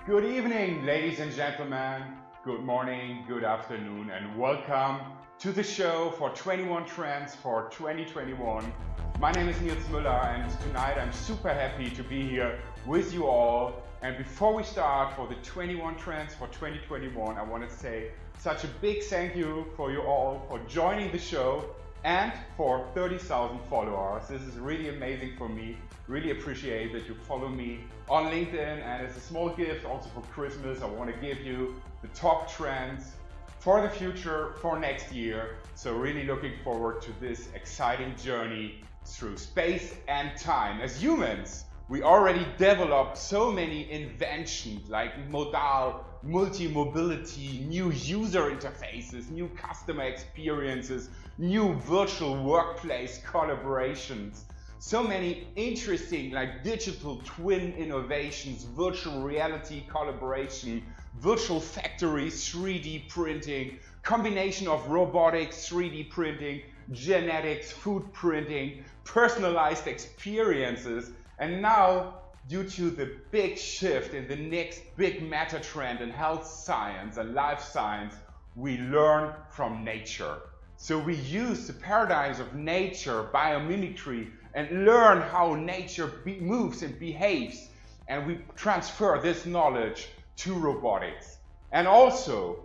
Good evening, ladies and gentlemen. Good morning, good afternoon, and welcome to the show for 21 Trends for 2021. My name is Nils Müller, and tonight I'm super happy to be here with you all. And before we start for the 21 Trends for 2021, I want to say such a big thank you for you all for joining the show and for 30,000 followers. This is really amazing for me. Really appreciate that you follow me on LinkedIn, and as a small gift also for Christmas, I want to give you the top trends for the future for next year. So really looking forward to this exciting journey through space and time. As humans, we already developed so many inventions like modal, multi-mobility, new user interfaces, new customer experiences, new virtual workplace collaborations. So many interesting like digital twin innovations, virtual reality collaboration, virtual factories, 3D printing, combination of robotics, 3D printing, genetics, food printing, personalized experiences. And now, due to the big shift in the next big meta trend in health science and life science, we learn from nature. So we use the paradigms of nature, biomimicry, and learn how nature moves and behaves. And we transfer this knowledge to robotics. And also,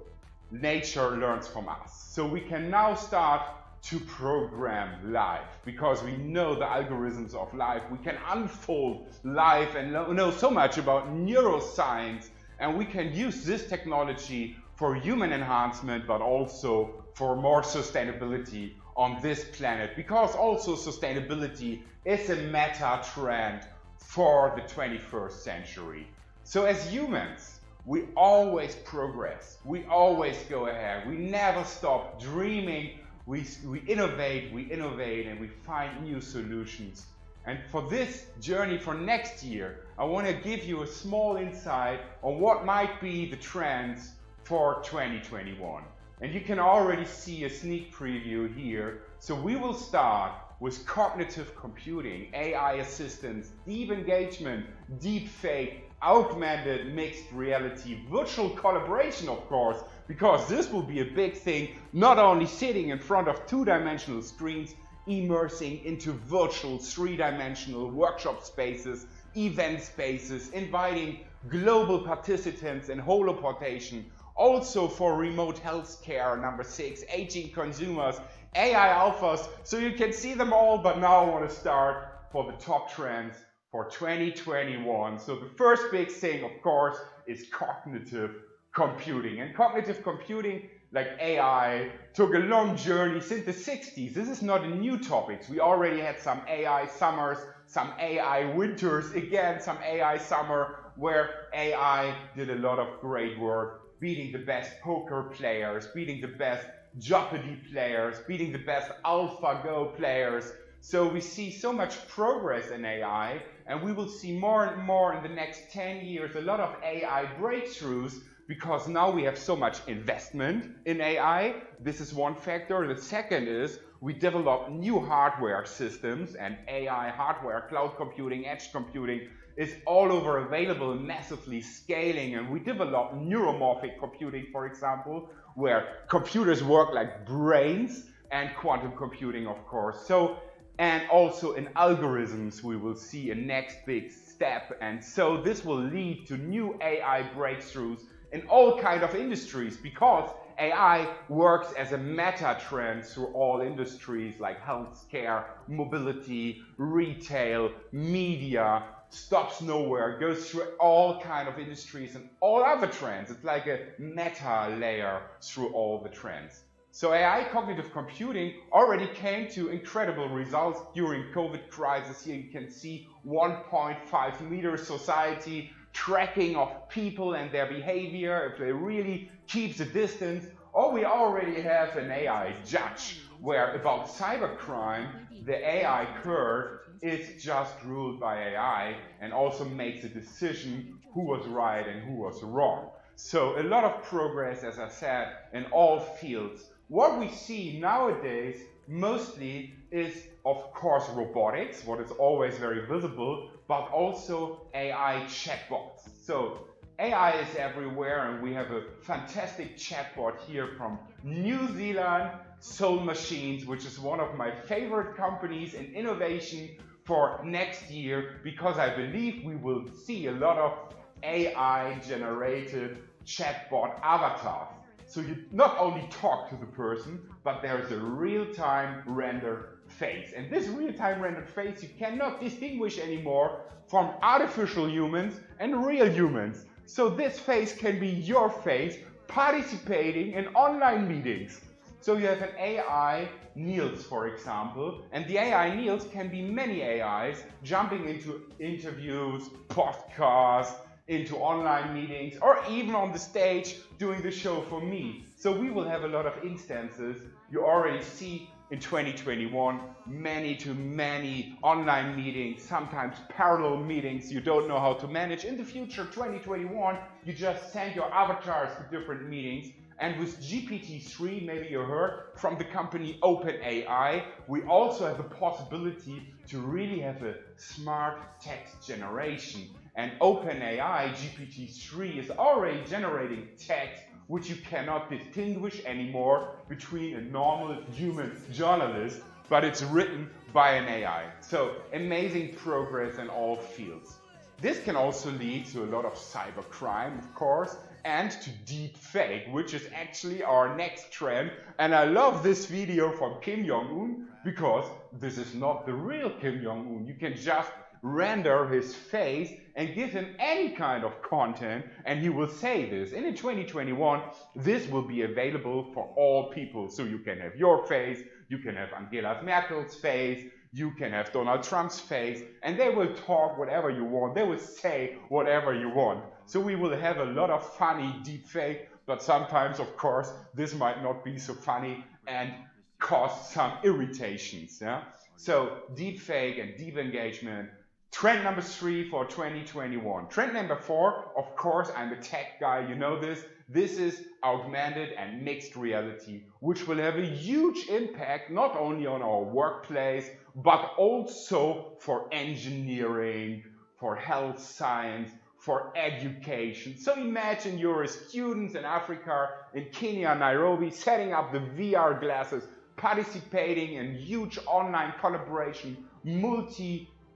nature learns from us. So we can now start to program life because we know the algorithms of life. We can unfold life and know so much about neuroscience, and we can use this technology for human enhancement, but also for more sustainability on this planet, because also sustainability is a meta trend for the 21st century. So as humans, we always progress, we always go ahead, we never stop dreaming. We innovate, and we find new solutions. And for this journey for next year, I want to give you a small insight on what might be the trends for 2021. And you can already see a sneak preview here. So we will start with cognitive computing, AI assistance, deep engagement, deep fake, augmented mixed reality, virtual collaboration, of course, because this will be a big thing, not only sitting in front of two-dimensional screens, immersing into virtual three-dimensional workshop spaces, event spaces, inviting global participants in holoportation, also for remote healthcare, number 6, aging consumers, AI alphas, so you can see them all, but now I want to start for the top trends for 2021. So the first big thing, of course, is cognitive computing. And cognitive computing, like AI, took a long journey since the 60s. This is not a new topic. We already had some AI summers, some AI winters, again, some AI summer, where AI did a lot of great work, beating the best poker players, beating the best Jeopardy players, beating the best AlphaGo players. So we see so much progress in AI, and we will see more and more in the next 10 years, a lot of AI breakthroughs, because now we have so much investment in AI. This is one factor. The second is we develop new hardware systems, and AI hardware, cloud computing, edge computing is all over available, massively scaling. And we develop neuromorphic computing, for example, where computers work like brains, and quantum computing, of course. So, and also in algorithms, we will see a next big step. And so this will lead to new AI breakthroughs in all kinds of industries, because AI works as a meta trend through all industries like healthcare, mobility, retail, media, stops nowhere, goes through all kinds of industries and all other trends. It's like a meta layer through all the trends. So AI cognitive computing already came to incredible results during COVID crisis. Here you can see 1.5 meter society, tracking of people and their behavior, if they really keep the distance. Or we already have an AI judge, where about cybercrime, the AI curve is just ruled by AI and also makes a decision who was right and who was wrong. So a lot of progress, as I said, in all fields. What we see nowadays mostly is, of course, robotics, what is always very visible, but also AI chatbots. So AI is everywhere, and we have a fantastic chatbot here from New Zealand, Soul Machines, which is one of my favorite companies in innovation for next year, because I believe we will see a lot of AI generated chatbot avatars. So you not only talk to the person, but there's a real-time rendered face. And this real-time rendered face you cannot distinguish anymore from artificial humans and real humans. So this face can be your face participating in online meetings. So you have an AI Nils, for example, and the AI Nils can be many AIs jumping into interviews, podcasts, into online meetings, or even on the stage doing the show for me. So we will have a lot of instances. You already see in 2021 many online meetings, sometimes parallel meetings you don't know how to manage. In the future, 2021, you just send your avatars to different meetings. And with GPT-3, maybe you heard from the company OpenAI, we also have the possibility to really have a smart text generation. And OpenAI GPT-3 is already generating text which you cannot distinguish anymore between a normal human journalist, but it's written by an AI. So amazing progress in all fields. This can also lead to a lot of cybercrime, of course, and to deep fake, which is actually our next trend. And I love this video from Kim Jong-un, because this is not the real Kim Jong-un. You can just render his face and give him any kind of content, and he will say this. And in 2021, this will be available for all people. So you can have your face, you can have Angela Merkel's face, you can have Donald Trump's face, and they will talk whatever you want. They will say whatever you want. So we will have a lot of funny deepfake, but sometimes, of course, this might not be so funny and cause some irritations. Yeah? So deepfake and deep engagement. Trend number 3 for 2021. Trend number 4, of course, I'm a tech guy, you know this. This is augmented and mixed reality, which will have a huge impact not only on our workplace, but also for engineering, for health science, for education. So imagine you're a student in Africa, in Kenya, Nairobi, setting up the VR glasses, participating in huge online collaboration,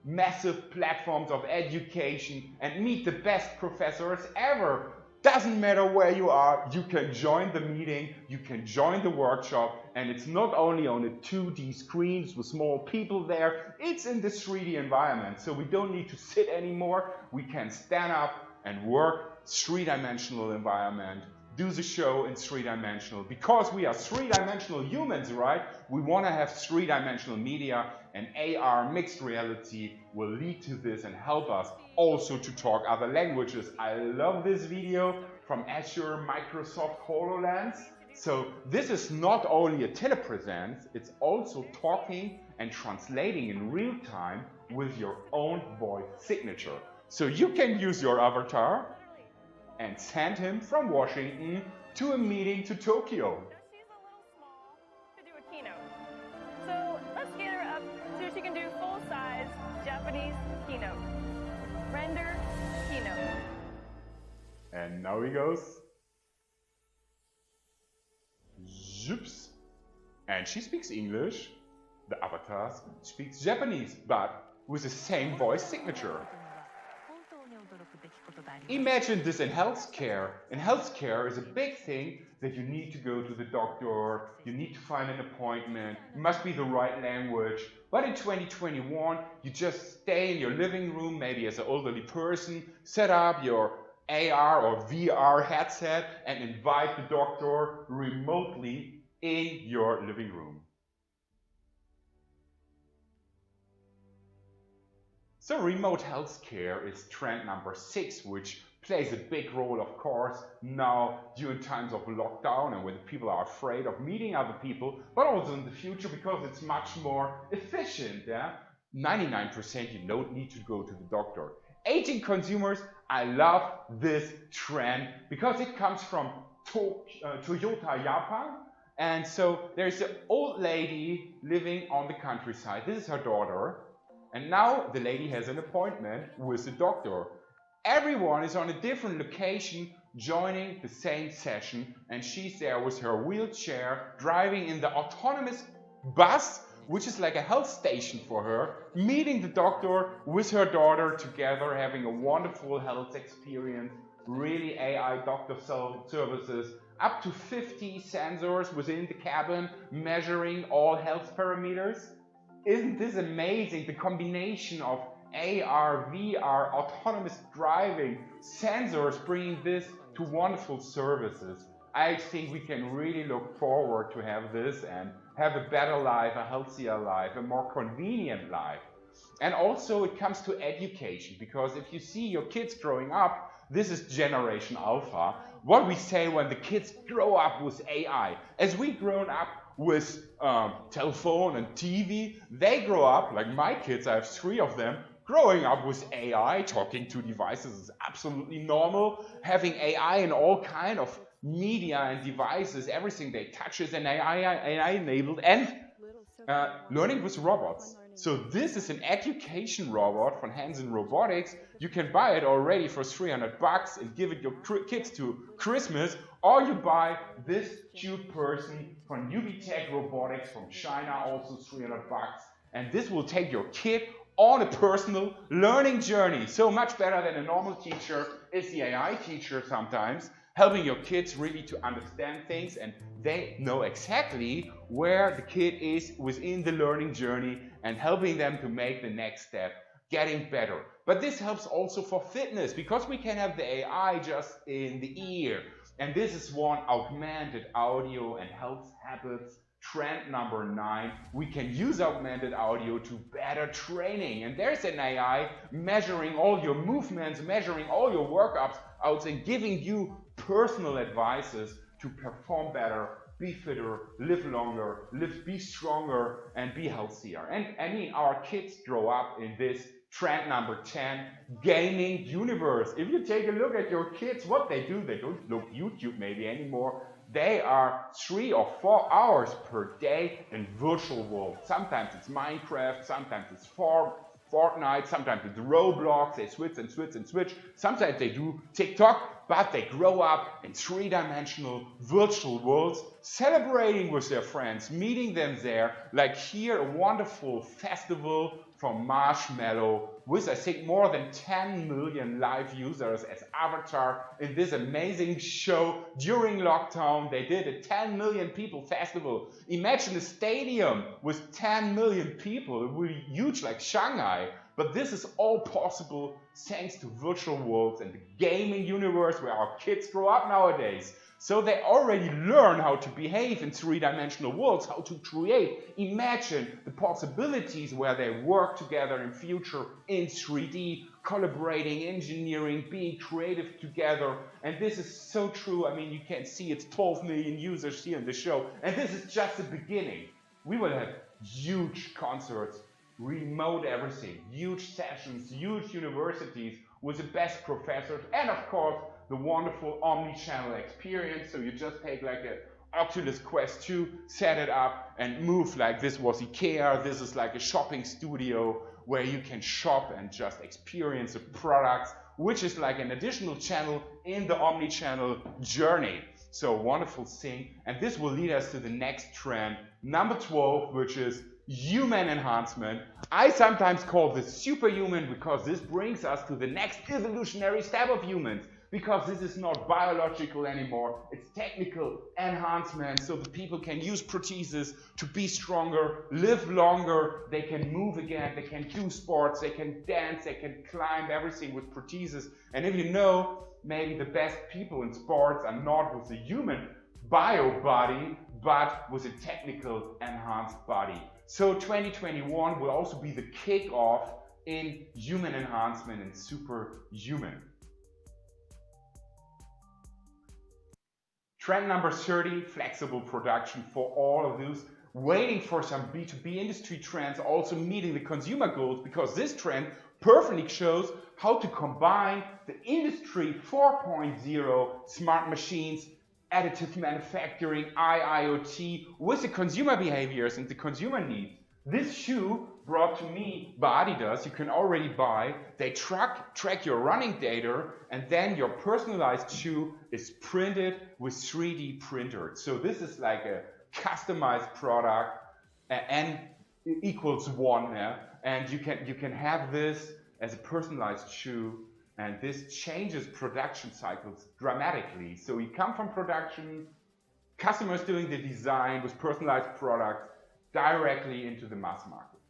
massive platforms of education, and meet the best professors ever. Doesn't matter where you are, you can join the meeting, you can join the workshop, and it's not only on a 2D screens with small people there, it's in the 3D environment. So we don't need to sit anymore, we can stand up and work 3-dimensional environment, do the show in 3-dimensional. Because we are 3-dimensional humans, right? We want to have 3-dimensional media, and AR mixed reality will lead to this and help us also to talk other languages. I love this video from Azure Microsoft HoloLens. So this is not only a telepresence, it's also talking and translating in real time with your own voice signature. So you can use your avatar and send him from Washington to a meeting to Tokyo. She's a little small to do a keynote. So let's get her up so she can do full-size Japanese keynote. Render keynote. And now he goes. Zoops. And she speaks English. The avatar speaks Japanese, but with the same voice signature. Imagine this in healthcare. In healthcare is a big thing that you need to go to the doctor, you need to find an appointment, it must be the right language. But in 2021, you just stay in your living room, maybe as an elderly person, set up your AR or VR headset and invite the doctor remotely in your living room. So remote healthcare is trend number 6, which plays a big role, of course, now during times of lockdown and when people are afraid of meeting other people, but also in the future because it's much more efficient. Yeah? 99% you don't need to go to the doctor. Aging consumers, I love this trend because it comes from Toyota Japan. And so there's an old lady living on the countryside. This is her daughter. And now the lady has an appointment with the doctor. everyone is on a different location joining the same session, and she's there with her wheelchair driving in the autonomous bus, which is like a health station for her, meeting the doctor with her daughter together, having a wonderful health experience, really AI doctor services, up to 50 sensors within the cabin measuring all health parameters. Isn't this amazing? The combination of AR, VR, autonomous driving, sensors, bringing this to wonderful services. I think we can really look forward to have this and have a better life, a healthier life, a more convenient life. And also it comes to education, because if you see your kids growing up, this is Generation Alpha. What we say when the kids grow up with AI. As we grown up with telephone and TV, they grow up, like my kids, I have 3 of them, growing up with AI, talking to devices is absolutely normal, having AI in all kind of media and devices, everything they touch is an AI enabled, and learning with robots. So this is an education robot from Hansen Robotics. You can buy it already for $300 and give it your kids to Christmas, or you buy this cute person from UBTech Robotics from China, also $300, and this will take your kid on a personal learning journey. So much better than a normal teacher is the AI teacher sometimes, helping your kids really to understand things, and they know exactly where the kid is within the learning journey and helping them to make the next step, getting better. But this helps also for fitness, because we can have the AI just in the ear. And this is one augmented audio and health habits. Trend number 9, we can use augmented audio to better training. And there's an AI measuring all your movements, measuring all your workouts, and giving you personal advices to perform better, be fitter, live longer, be stronger, and be healthier. And I mean, our kids grow up in this trend number 10, gaming universe. If you take a look at your kids, what they do, they don't look YouTube maybe anymore. They are 3 or 4 hours per day in virtual world. Sometimes it's Minecraft, sometimes it's Fortnite, sometimes it's Roblox, they switch and switch and switch. Sometimes they do TikTok, but they grow up in 3-dimensional virtual worlds, celebrating with their friends, meeting them there. Like here, a wonderful festival from Marshmallow with, I think, more than 10 million live users as avatar in this amazing show. During lockdown, they did a 10 million people festival. Imagine a stadium with 10 million people. It would be huge like Shanghai. But this is all possible thanks to virtual worlds and the gaming universe where our kids grow up nowadays. So they already learn how to behave in 3-dimensional worlds, how to create, imagine the possibilities where they work together in future in 3D, collaborating, engineering, being creative together. And this is so true. I mean, you can see it's 12 million users here in the show. And this is just the beginning. We will have huge concerts, remote everything, huge sessions, huge universities with the best professors, and of course, the wonderful Omnichannel experience. So you just take like an Oculus Quest 2, set it up and move. Like this was IKEA. This is like a shopping studio where you can shop and just experience the products, which is like an additional channel in the Omnichannel journey. So wonderful thing. And this will lead us to the next trend, number 12, which is human enhancement. I sometimes call this superhuman because this brings us to the next evolutionary step of humans. Because this is not biological anymore, it's technical enhancement, so the people can use prostheses to be stronger, live longer, they can move again, they can do sports, they can dance, they can climb, everything with prostheses. And if you know, maybe the best people in sports are not with a human bio body, but with a technical enhanced body. So 2021 will also be the kickoff in human enhancement and superhuman. Trend number 30, flexible production for all of those waiting for some B2B industry trends, also meeting the consumer goals, because this trend perfectly shows how to combine the industry 4.0 smart machines, additive manufacturing, IoT with the consumer behaviors and the consumer needs. This shoe brought to me by Adidas. You can already buy. They track your running data, and then your personalized shoe is printed with 3D printer. So this is like a customized product, and equals 1, yeah? And you can have this as a personalized shoe, and this changes production cycles dramatically. So you come from production, customers doing the design with personalized products directly into the mass market.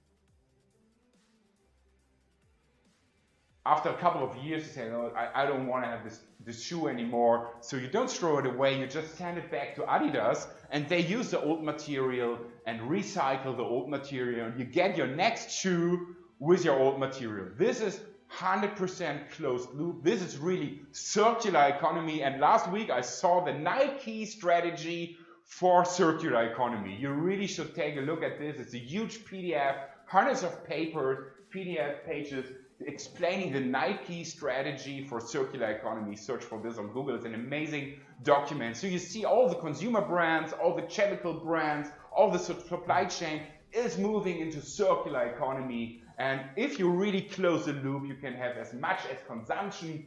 After a couple of years, you say, no, I don't want to have this shoe anymore. So you don't throw it away, you just send it back to Adidas, and they use the old material and recycle the old material, and you get your next shoe with your old material. This is 100% closed loop. This is really circular economy. And last week I saw the Nike strategy for circular economy. You really should take a look at this. It's a huge PDF, hundreds of papers, PDF pages explaining the Nike strategy for circular economy. Search for this on Google. It's an amazing document. So you see all the consumer brands, all the chemical brands, all the supply chain is moving into circular economy. And if you really close the loop, you can have as much as consumption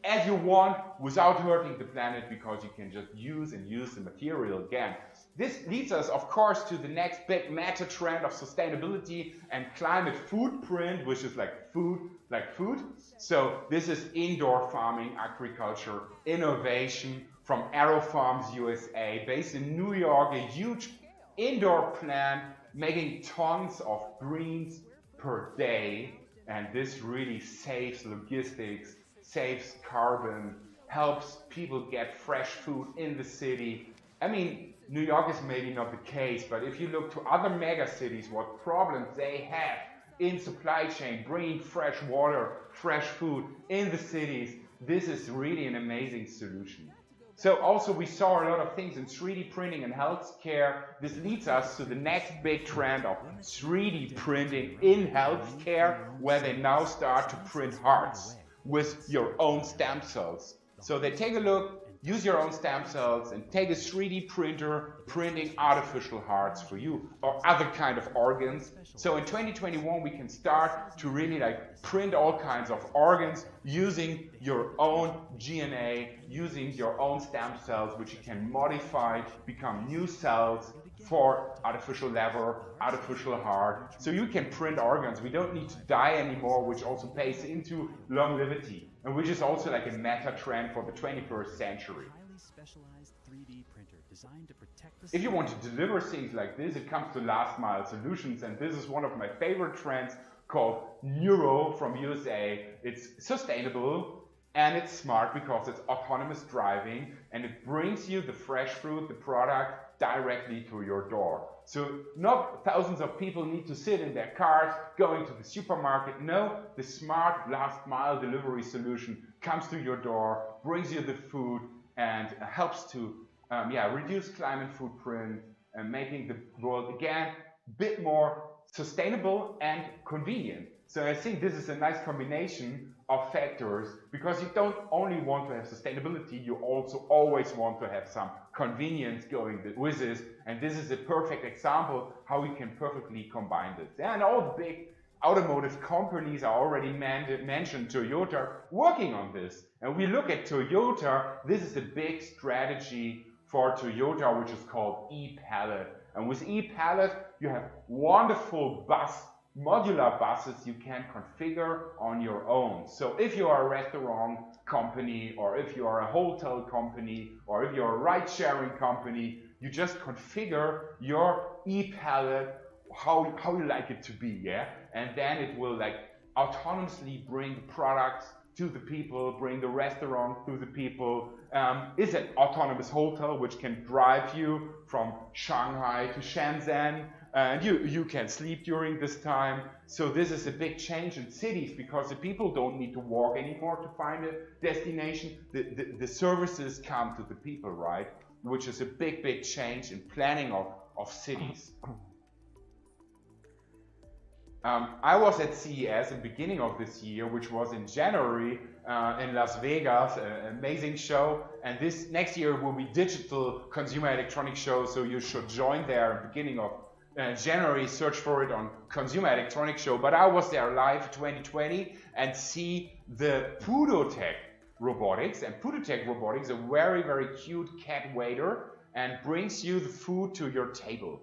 as you want without hurting the planet, because you can just use the material again. This leads us, of course, to the next big meta trend of sustainability and climate footprint, which is like food. So this is indoor farming, agriculture, innovation from Arrow Farms USA, based in New York, a huge indoor plant making tons of greens per day. And this really saves logistics, saves carbon, helps people get fresh food in the city. I mean, New York is maybe not the case, but if you look to other mega cities, what problems they have in supply chain, bringing fresh water, fresh food in the cities, this is really an amazing solution. So also we saw a lot of things in 3D printing and healthcare. This leads us to the next big trend of 3D printing in healthcare, where they now start to print hearts with your own stem cells. So they take a look, use your own stem cells, and take a 3D printer printing artificial hearts for you or other kind of organs. So in 2021 we can start to really like print all kinds of organs using your own DNA, using your own stem cells, which you can modify, become new cells for artificial liver, artificial heart. So you can print organs. We don't need to die anymore, which also pays into longevity, and which is also like a meta trend for the 21st century. If you want to deliver things like this, it comes to last mile solutions, and this is one of my favorite trends called Neuro from USA. It's sustainable and it's smart because it's autonomous driving, and it brings you the fresh fruit, the product, directly to your door. So not thousands of people need to sit in their cars going to the supermarket. No, the smart last mile delivery solution comes to your door, brings you the food, and helps to reduce climate footprint and making the world again a bit more sustainable and convenient. So I think this is a nice combination of factors, because you don't only want to have sustainability, you also always want to have some convenience going with this. And this is a perfect example how we can perfectly combine this. And all the big automotive companies are already mentioned, Toyota, working on this. And we look at Toyota, this is a big strategy for Toyota, which is called ePallet. And with ePallet, you have wonderful modular buses you can configure on your own. So if you are a restaurant company, or if you are a hotel company, or if you're a ride-sharing company, you just configure your ePallet how you like it to be, yeah? And then it will like autonomously bring the products to the people, bring the restaurant to the people. Is an autonomous hotel which can drive you from Shanghai to Shenzhen, and you can sleep during this time. So this is a big change in cities, because the people don't need to walk anymore to find a destination. The services come to the people, right? Which is a big change in planning of cities. I was at CES at the beginning of this year, which was in January in Las Vegas, an amazing show. And this next year will be digital consumer electronics show, so you should join there at the beginning of January, search for it on Consumer Electronics Show, but I was there live 2020 and see the Pudotech Robotics. And Pudotech Robotics is a very, very cute cat waiter and brings you the food to your table.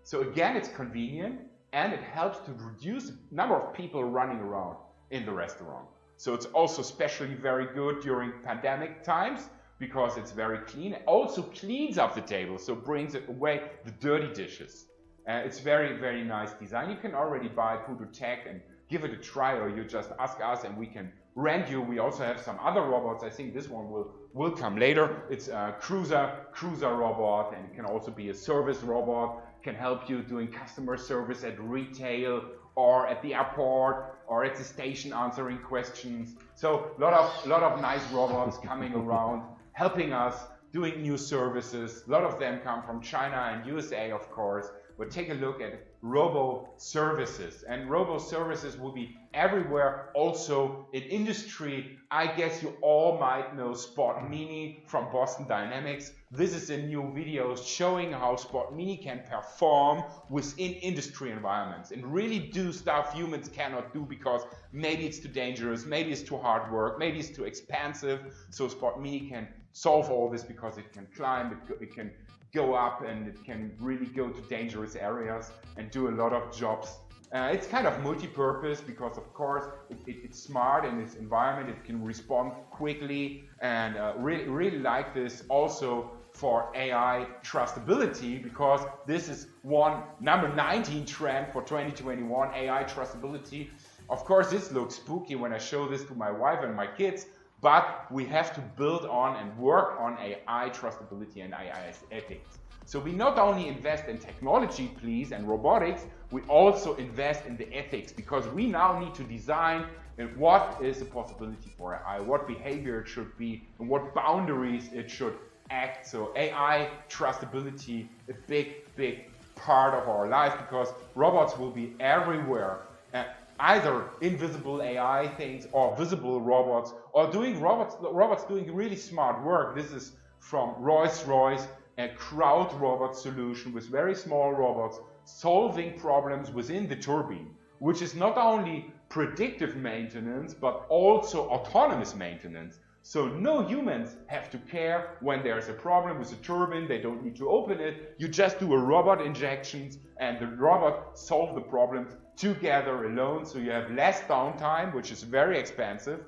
So again, it's convenient and it helps to reduce the number of people running around in the restaurant. So it's also especially very good during pandemic times because it's very clean. It also cleans up the table, so brings it away the dirty dishes. It's very, very nice design. You can already buy Pudotech and give it a try, or you just ask us and we can rent you. We also have some other robots. I think this one will come later. It's a cruiser robot, and it can also be a service robot. Can help you doing customer service at retail or at the airport or at the station answering questions. So a lot of nice robots coming around, helping us doing new services. A lot of them come from China and USA, of course. But take a look at robo services, and robo services will be everywhere, also in industry. I guess you all might know Spot Mini from Boston Dynamics. This is a new video showing how Spot Mini can perform within industry environments and really do stuff humans cannot do because maybe it's too dangerous, maybe it's too hard work, maybe it's too expensive. So Spot Mini can solve all this because it can climb, it can go up, and it can really go to dangerous areas and do a lot of jobs. It's kind of multi-purpose because, of course, it's smart in its environment. It can respond quickly, and really like this also for AI trustability, because this is number 19 trend for 2021, AI trustability. Of course, this looks spooky when I show this to my wife and my kids, but we have to build on and work on AI trustability and AI ethics. So we not only invest in technology, please, and robotics, we also invest in the ethics, because we now need to design what is the possibility for AI, what behavior it should be, and what boundaries it should act. So AI trustability, a big part of our life, because robots will be everywhere. Either invisible AI things or visible robots, or robots doing really smart work. This is from Rolls-Royce, a crowd robot solution with very small robots solving problems within the turbine, which is not only predictive maintenance, but also autonomous maintenance. So no humans have to care when there's a problem with the turbine. They don't need to open it. You just do a robot injections and the robot solves the problems together alone. So you have less downtime, which is very expensive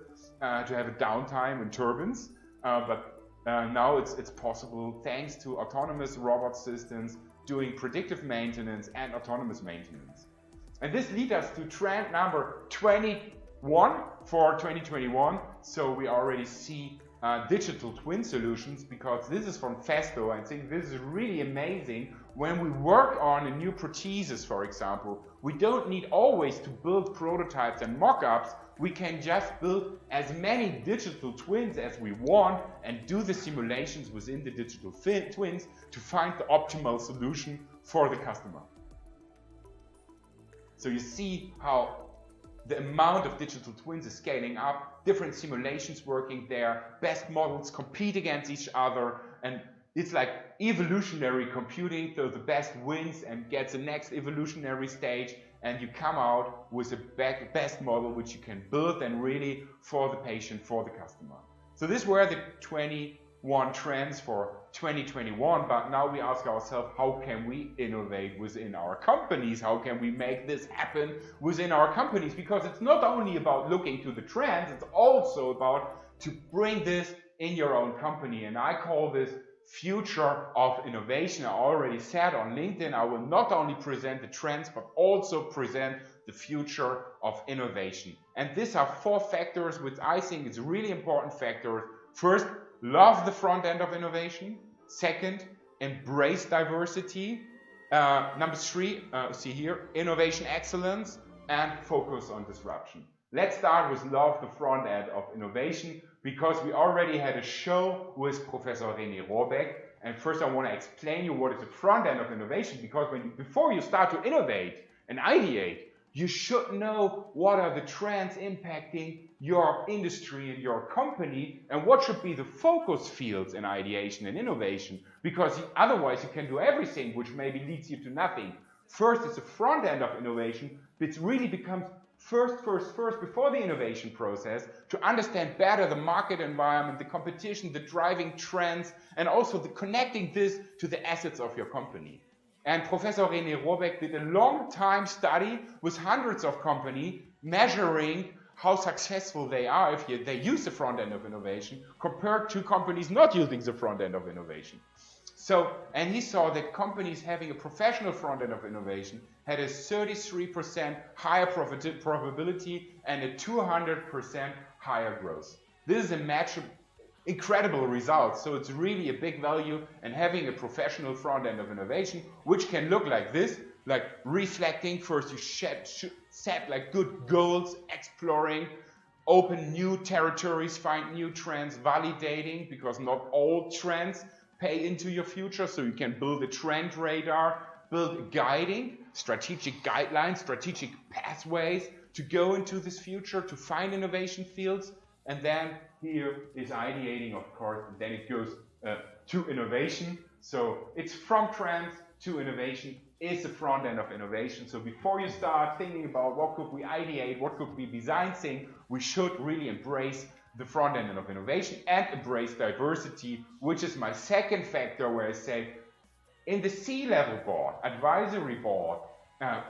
to have a downtime in turbines. But now it's possible thanks to autonomous robot systems doing predictive maintenance and autonomous maintenance. And this leads us to trend number 21 for 2021. So we already see digital twin solutions, because this is from Festo. I think this is really amazing. When we work on a new prosthesis, for example, we don't need always to build prototypes and mock-ups. We can just build as many digital twins as we want and do the simulations within the digital twins to find the optimal solution for the customer. So you see how the amount of digital twins is scaling up, different simulations working there, best models compete against each other, and it's like evolutionary computing, so the best wins and gets the next evolutionary stage, and you come out with the best model which you can build and really for the patient, for the customer. So these were the 21 trends for 2021, but now we ask ourselves, how can we innovate within our companies? How can we make this happen within our companies? Because it's not only about looking to the trends, it's also about to bring this in your own company. And I call this future of innovation. I already said on LinkedIn, I will not only present the trends, but also present the future of innovation. And these are 4 factors which I think is really important factors. First, love the front end of innovation. Second, embrace diversity. Number 3, see here, innovation excellence, and focus on disruption. Let's start with love the front end of innovation, because we already had a show with Professor René Rohrbeck. And first I want to explain you what is the front end of innovation, because before you start to innovate and ideate, you should know what are the trends impacting your industry and your company, and what should be the focus fields in ideation and innovation, because otherwise you can do everything which maybe leads you to nothing. first is the front end of innovation, but it really becomes first before the innovation process to understand better the market environment, the competition, the driving trends, and also the connecting this to the assets of your company. And Professor René Robeck did a long time study with hundreds of companies measuring how successful they are if they use the front end of innovation compared to companies not using the front end of innovation. So, and he saw that companies having a professional front end of innovation had a 33% higher profitability and a 200% higher growth. This is a incredible result. So it's really a big value, and having a professional front end of innovation, which can look like this, like reflecting. First you set like good goals, exploring, open new territories, find new trends, validating, because not all trends pay into your future, so you can build a trend radar, build guiding, strategic guidelines, strategic pathways to go into this future, to find innovation fields, and then here is ideating, of course, and then it goes to innovation. So it's from trends to innovation is the front end of innovation. So before you start thinking about what could we ideate, what could we design think, we should really embrace the front end of innovation and embrace diversity, which is my second factor, where I say in the C-level board, advisory board,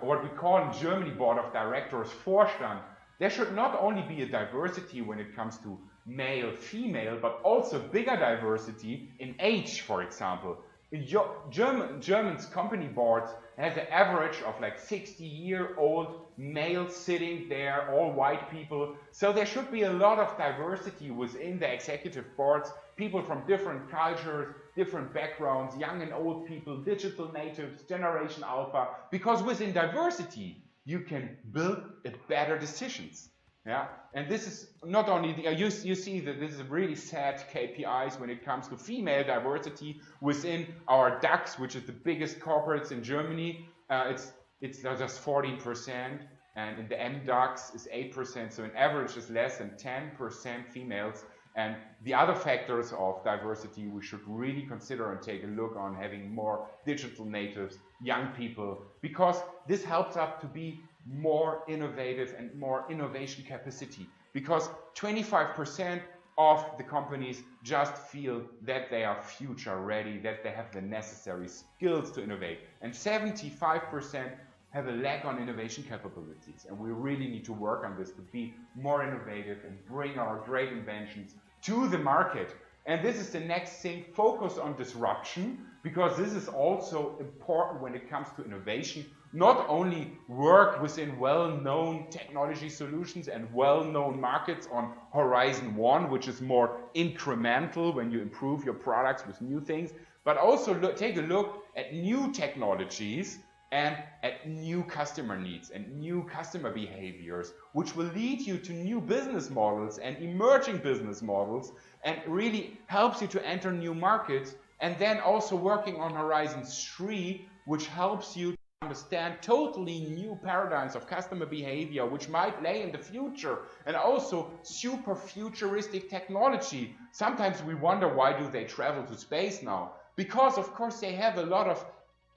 what we call in Germany board of directors, Vorstand, there should not only be a diversity when it comes to male, female, but also bigger diversity in age, for example. In German's company boards has an average of like 60-year-old males sitting there, all white people. So there should be a lot of diversity within the executive boards, people from different cultures, different backgrounds, young and old people, digital natives, Generation Alpha, because within diversity, you can build better decisions. Yeah, and this is not only you see that this is really sad KPIs when it comes to female diversity within our DAX, which is the biggest corporates in Germany. It's just 14%, and in the MDAX is 8%. So in average is less than 10% females. And the other factors of diversity we should really consider and take a look on, having more digital natives, young people, because this helps us to be more innovative and more innovation capacity, because 25% of the companies just feel that they are future ready, that they have the necessary skills to innovate, and 75% have a lack on innovation capabilities. And we really need to work on this to be more innovative and bring our great inventions to the market. And this is the next thing, focus on disruption, because this is also important when it comes to innovation. Not only work within well-known technology solutions and well-known markets on Horizon 1, which is more incremental when you improve your products with new things, but also take a look at new technologies and at new customer needs and new customer behaviors, which will lead you to new business models and emerging business models, and really helps you to enter new markets. And then also working on Horizon 3, which helps you to understand totally new paradigms of customer behavior, which might lay in the future, and also super futuristic technology. Sometimes we wonder, why do they travel to space now? Because of course they have a lot of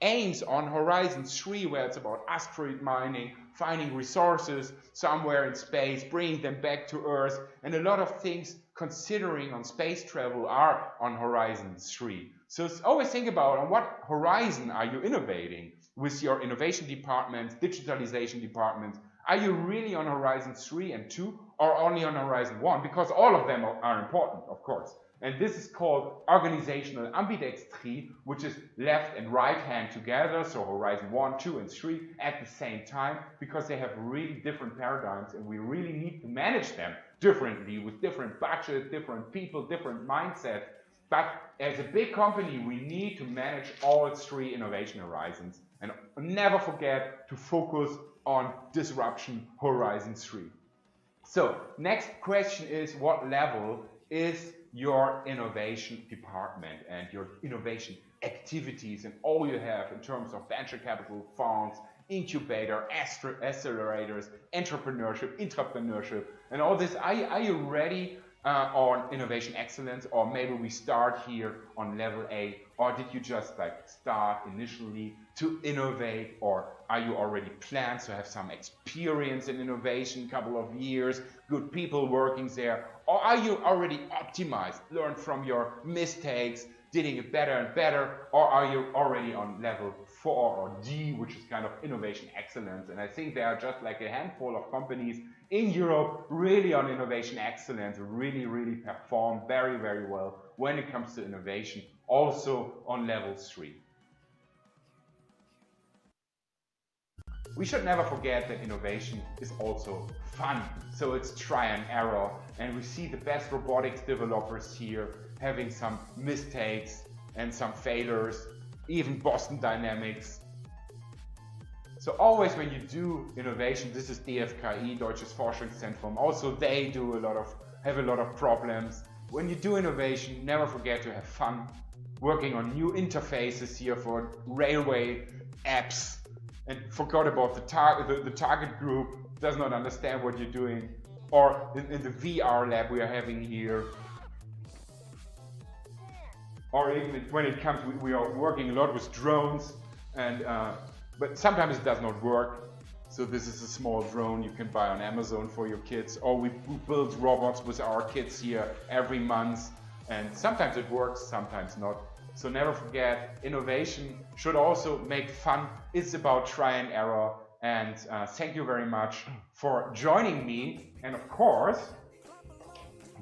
aims on Horizon 3, where it's about asteroid mining, finding resources somewhere in space, bringing them back to Earth, and a lot of things considering on space travel are on Horizon 3. So always think about on what horizon are you innovating with your innovation departments, digitalization departments. Are you really on Horizon 3 and 2, or only on Horizon 1? Because all of them are important, of course. And this is called organizational ambidextry, which is left and right hand together, so Horizon 1, 2, and 3 at the same time, because they have really different paradigms, and we really need to manage them differently with different budgets, different people, different mindsets. But as a big company, we need to manage all three innovation horizons, and never forget to focus on disruption Horizon 3. So next question is, what level is your innovation department and your innovation activities and all you have in terms of venture capital funds, incubator, accelerators, entrepreneurship, and all this? Are you ready on innovation excellence, or maybe we start here on level A, or did you just start initially to innovate, or are you already planned to have some experience in innovation, couple of years, good people working there, or are you already optimized, learned from your mistakes, did it better and better, or are you already on level 4 or D, which is kind of innovation excellence? And I think there are just like a handful of companies in Europe really on innovation excellence, really perform very well when it comes to innovation, also on level 3. We should never forget that innovation is also fun. So it's try and error, and we see the best robotics developers here having some mistakes and some failures, even Boston Dynamics. So always when you do innovation, this is DFKI, Deutsches Forschungszentrum, also they have a lot of problems. When you do innovation, never forget to have fun, working on new interfaces here for railway apps, and forgot about the target group does not understand what you're doing, or in the VR lab we are having here, or even when it comes, we are working a lot with drones, and but sometimes it does not work. So this is a small drone you can buy on Amazon for your kids, or we build robots with our kids here every month, and sometimes it works, sometimes not. So never forget, innovation should also make fun. It's about try and error. And thank you very much for joining me. And of course,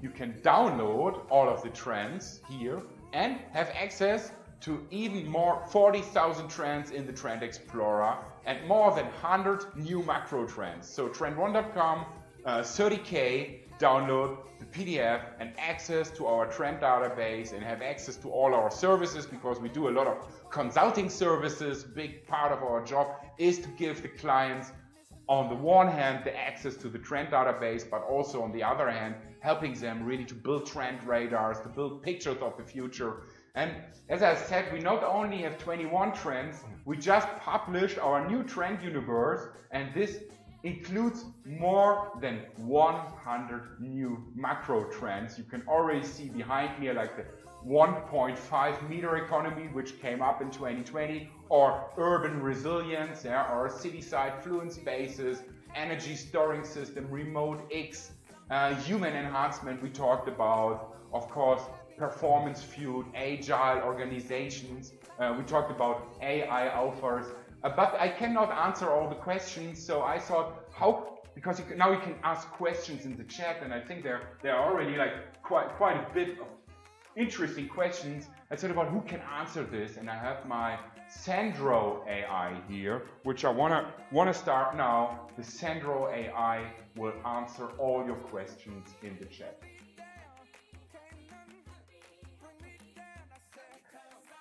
you can download all of the trends here and have access to even more 40,000 trends in the Trend Explorer and more than 100 new macro trends. So trend1.com, 30K, download the PDF and access to our trend database, and have access to all our services, because we do a lot of consulting services. Big part of our job is to give the clients, on the one hand, the access to the trend database, but also on the other hand, helping them really to build trend radars, to build pictures of the future. And as I said, we not only have 21 trends, we just published our new trend universe, and this includes more than 100 new macro trends. You can already see behind me like the 1.5 meter economy, which came up in 2020, or urban resilience, or Cityside fluent spaces, energy storing system, remote X, human enhancement we talked about, of course, performance fueled agile organizations. We talked about AI offers. But I cannot answer all the questions, so I thought, because now you can ask questions in the chat, and I think there are already like quite a bit of interesting questions. I thought about who can answer this, and I have my Sandro AI here, which I wanna start now. The Sandro AI will answer all your questions in the chat.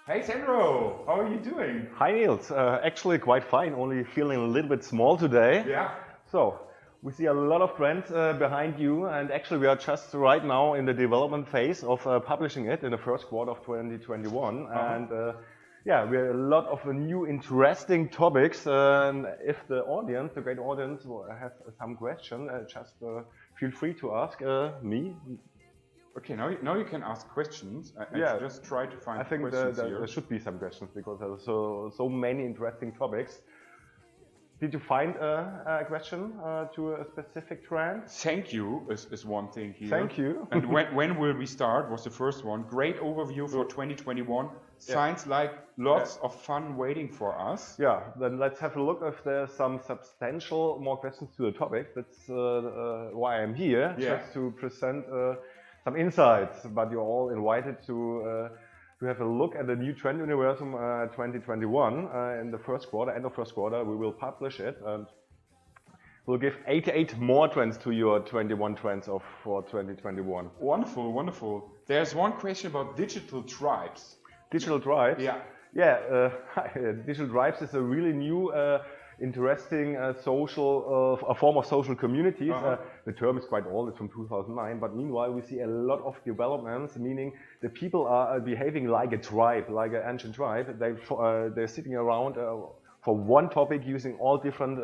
Hey Sandro, how are you doing? Hi Nils, actually quite fine, only feeling a little bit small today. Yeah. So, we see a lot of trends behind you, and actually we are just right now in the development phase of publishing it in the first quarter of 2021. And yeah, we have a lot of new interesting topics. And if the audience, the great audience, has some question, just feel free to ask me. Okay, now you can ask questions. I just try to find questions here. There should be some questions, because there are so many interesting topics. Did you find a question to a specific trend? Thank you is one thing here. Thank you. And when will we start was the first one. Great overview for 2021. Sounds like lots of fun waiting for us. Yeah, then let's have a look if there's some substantial more questions to the topic. That's why I'm here, just to present some insights, but you're all invited to have a look at the new Trend Universum 2021 in the first quarter, end of first quarter. We will publish it, and we'll give 88 more trends to your 21 trends for 2021. Wonderful, wonderful. There's one question about digital tribes. Digital tribes? Yeah. Digital tribes is a really new interesting a form of social communities. The term is quite old, it's from 2009, but meanwhile we see a lot of developments, meaning the people are behaving like a tribe, like an ancient tribe. They're sitting around for one topic using all different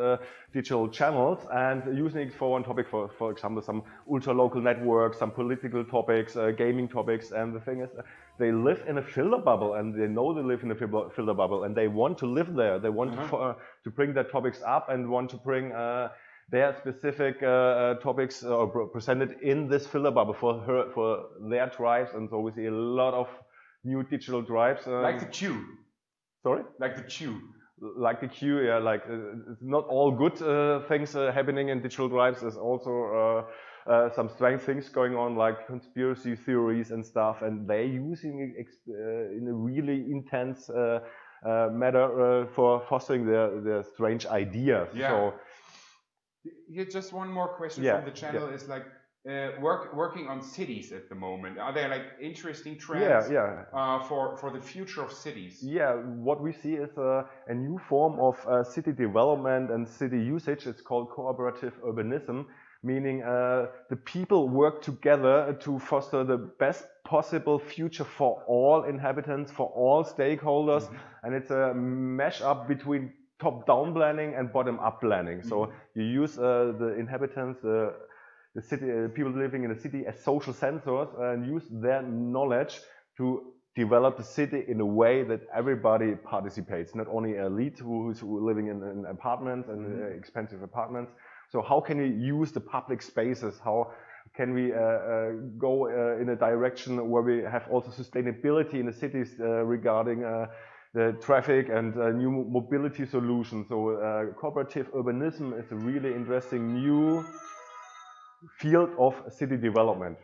digital channels and using it for one topic, for example, some ultra-local networks, some political topics, gaming topics. And the thing is, they live in a filter bubble and they know they live in a filter bubble and they want to live there. They want to bring their topics up and want to bring their specific topics presented in this filter bubble for their tribes. And so we see a lot of new digital tribes. Like the queue. Sorry? Like the queue. Like the queue, yeah. Like it's not all good things happening in digital tribes. There's also some strange things going on, like conspiracy theories and stuff, and they're using it in a really intense manner for fostering their strange ideas. Yeah. So, here, just one more question yeah, from the channel is like working on cities at the moment. Are there like interesting trends for the future of cities? Yeah, what we see is a new form of city development and city usage. It's called cooperative urbanism, meaning the people work together to foster the best possible future for all inhabitants, for all stakeholders, and it's a mash-up between top-down planning and bottom-up planning. So you use the inhabitants, the city, people living in the city as social sensors and use their knowledge to develop the city in a way that everybody participates, not only elite who's living in apartments and expensive apartments. So how can we use the public spaces? How can we go in a direction where we have also sustainability in the cities regarding the traffic and new mobility solutions? So cooperative urbanism is a really interesting new field of city development.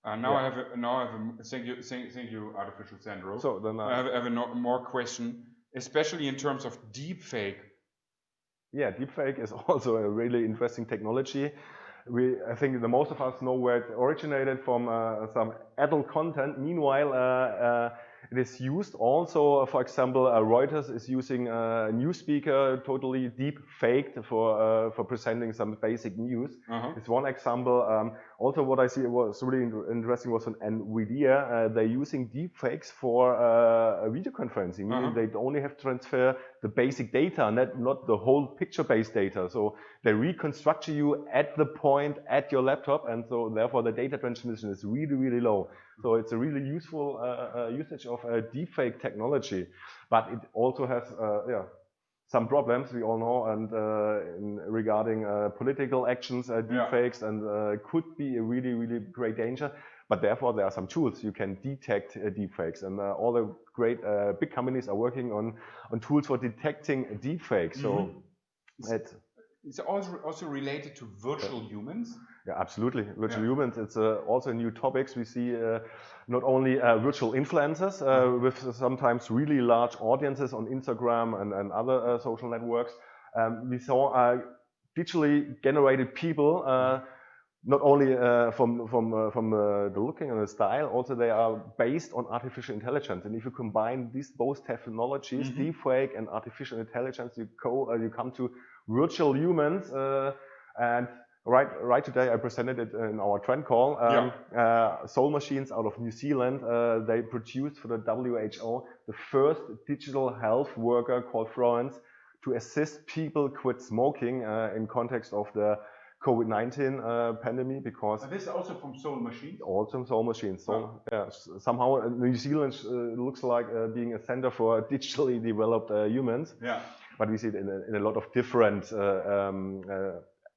Now I have a thank you, artificial Sandro. So then I have a more question, especially in terms of deepfake. Yeah, deepfake is also a really interesting technology. I think the most of us know where it originated from, some adult content. Meanwhile, it is used also, for example, Reuters is using a news speaker totally deep faked for presenting some basic news. It's one example. Also, what I see was really interesting was on NVIDIA. They're using deep fakes for video conferencing, meaning they only have to transfer the basic data, not the whole picture-based data. So they reconstruct you at the point at your laptop, and so therefore the data transmission is really, really low. So it's a really useful usage of deepfake technology, but it also has some problems, we all know, and regarding political actions, deepfakes, and could be a really, really great danger. But therefore, there are some tools you can detect deepfakes, and all the great big companies are working on tools for detecting deepfakes. So it's also related to virtual humans. Yeah, absolutely. Virtual humans, it's also a new topics. We see not only virtual influencers with sometimes really large audiences on Instagram and other social networks. We saw digitally generated people, not only from the looking and the style, also they are based on artificial intelligence. And if you combine both technologies, deepfake and artificial intelligence, you come to virtual humans. And right today, I presented it in our trend call. Soul Machines out of New Zealand, they produced for the WHO the first digital health worker called Fluent to assist people quit smoking in context of the COVID-19 pandemic, because this is also from Soul Machines. Also Soul Machines. So somehow New Zealand looks like being a center for digitally developed humans. But we see it in a lot of different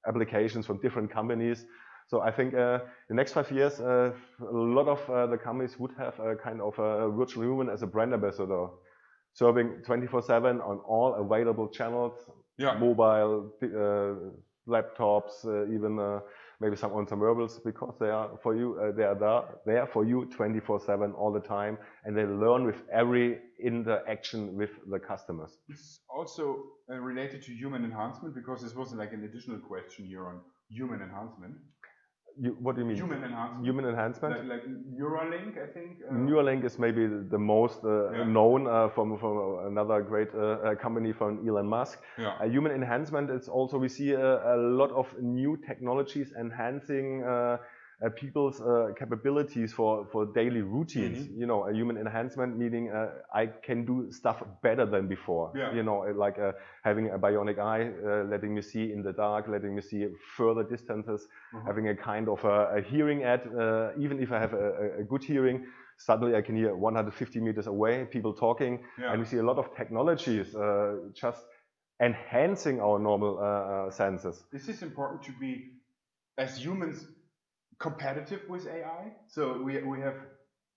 applications from different companies. So I think the next 5 years, a lot of the companies would have a kind of a virtual human as a brand ambassador, serving 24/7 on all available channels, mobile, laptops, even maybe some wearables, because they are for you. They are there for you 24/7 all the time, and they learn with every interaction with the customers. It's also related to human enhancement, because this was like an additional question here on human enhancement. What do you mean? Human enhancement. Human enhancement? Like Neuralink, I think. Neuralink is maybe the most known from another great company from Elon Musk. Human enhancement is also, we see a lot of new technologies enhancing people's capabilities for daily routines. You know, a human enhancement, meaning I can do stuff better than before. You know, like having a bionic eye, letting me see in the dark, letting me see further distances, having a kind of a hearing aid, even if I have a good hearing, suddenly I can hear 150 meters away, people talking, and we see a lot of technologies just enhancing our normal senses. This is important to be, as humans, competitive with AI. So we have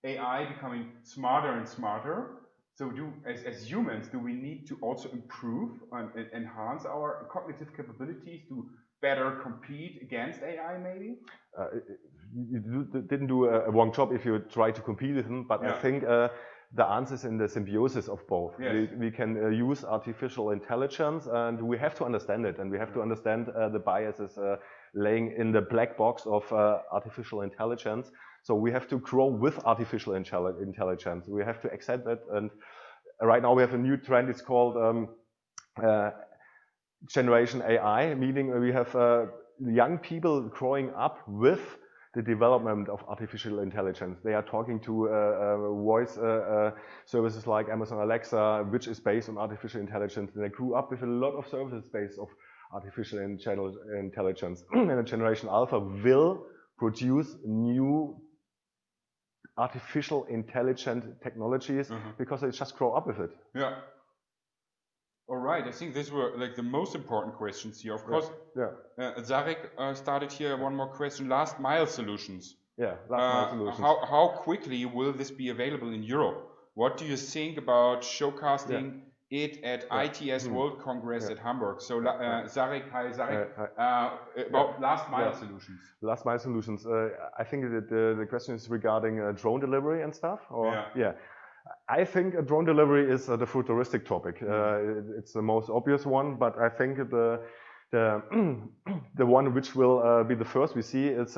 AI becoming smarter and smarter. So as humans, do we need to also improve and enhance our cognitive capabilities to better compete against AI maybe? You didn't do a wrong job if you try to compete with them, but I think the answer is in the symbiosis of both. We can use artificial intelligence, and we have to understand it, and we have to understand the biases laying in the black box of artificial intelligence. So we have to grow with artificial intelligence. We have to accept that, and right now we have a new trend. It's called Generation AI, meaning we have young people growing up with the development of artificial intelligence. They are talking to voice services like Amazon Alexa, which is based on artificial intelligence. And they grew up with a lot of services based on artificial intelligence. And the Generation Alpha will produce new artificial intelligent technologies because they just grow up with it. Yeah. All right, I think these were like the most important questions here. Of course, Zarek started here. One more question: last mile solutions. Yeah, last mile solutions. How quickly will this be available in Europe? What do you think about showcasing it at ITS World Congress at Hamburg? So, Zarek, hi Zarek. About last mile solutions. Last mile solutions. I think that the question is regarding drone delivery and stuff. Or, I think drone delivery is the futuristic topic. It's the most obvious one, but I think the one which will be the first we see is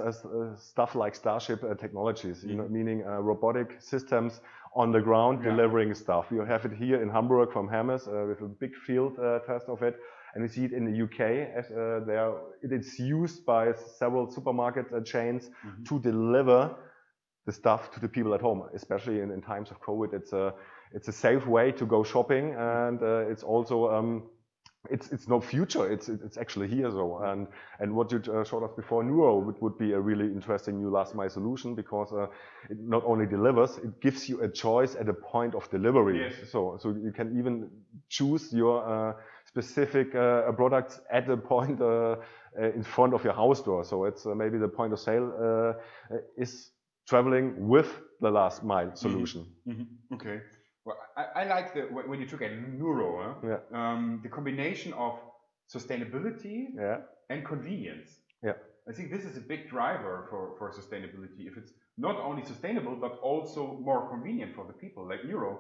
stuff like Starship technologies, you know, meaning robotic systems on the ground delivering stuff. You have it here in Hamburg from Hermes with a big field test of it, and we see it in the UK as it is used by several supermarket chains to deliver the stuff to the people at home, especially in times of COVID. It's a safe way to go shopping, and it's also it's no future. It's actually here. So and what you showed us before, Neuro would be a really interesting new last mile solution, because it not only delivers, it gives you a choice at a point of delivery. So you can even choose your specific products at the point in front of your house door. So it's maybe the point of sale is traveling with the last mile solution. Okay. Well, I like when you took a Neuro, the combination of sustainability and convenience. I think this is a big driver for sustainability. If it's not only sustainable, but also more convenient for the people, like Neuro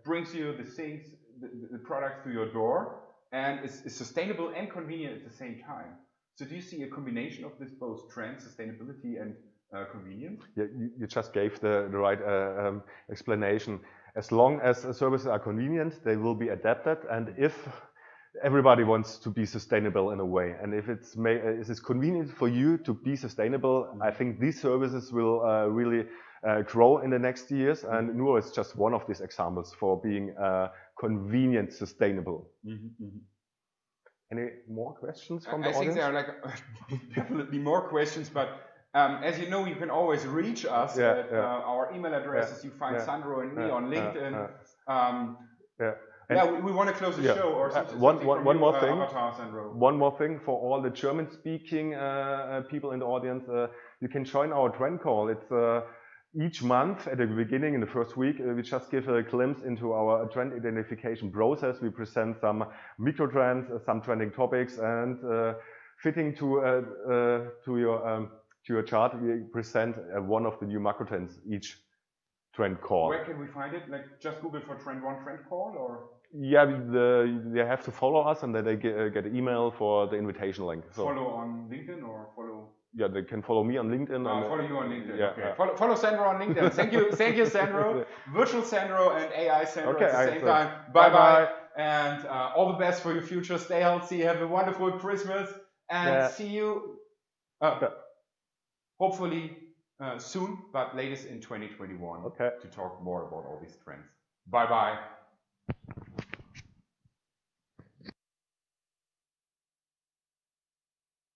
brings you the things, the products to your door, and is sustainable and convenient at the same time. So do you see a combination of this both trend, sustainability and convenience? Yeah, you just gave the right explanation. As long as services are convenient, they will be adapted, and if everybody wants to be sustainable in a way, and if it's convenient for you to be sustainable, I think these services will really grow in the next years, and Neuro is just one of these examples for being convenient, sustainable. Any more questions from the audience? I think there are like definitely more questions, but as you know, you can always reach us at our email addresses. You find Sandro and me on LinkedIn. We want to close the show, or something. One more thing. Avatar, Sandro. One more thing for all the German-speaking people in the audience. You can join our trend call. It's each month at the beginning, in the first week, we just give a glimpse into our trend identification process. We present some micro trends, some trending topics, and fitting to your chart, we present one of the new macro trends each trend call. Where can we find it? Like just Google for Trend 1 Trend Call, or? Yeah, they have to follow us, and then they get an email for the invitation link. So, follow on LinkedIn or follow? Yeah, they can follow me on LinkedIn. Follow you on LinkedIn. Okay. Follow Sandro on LinkedIn. Thank you, Sandro. Virtual Sandro and AI Sandro at the same time. Bye. And all the best for your future. Stay healthy. Have a wonderful Christmas, and see you. hopefully soon, but latest in 2021 Okay. to talk more about all these trends. Bye bye.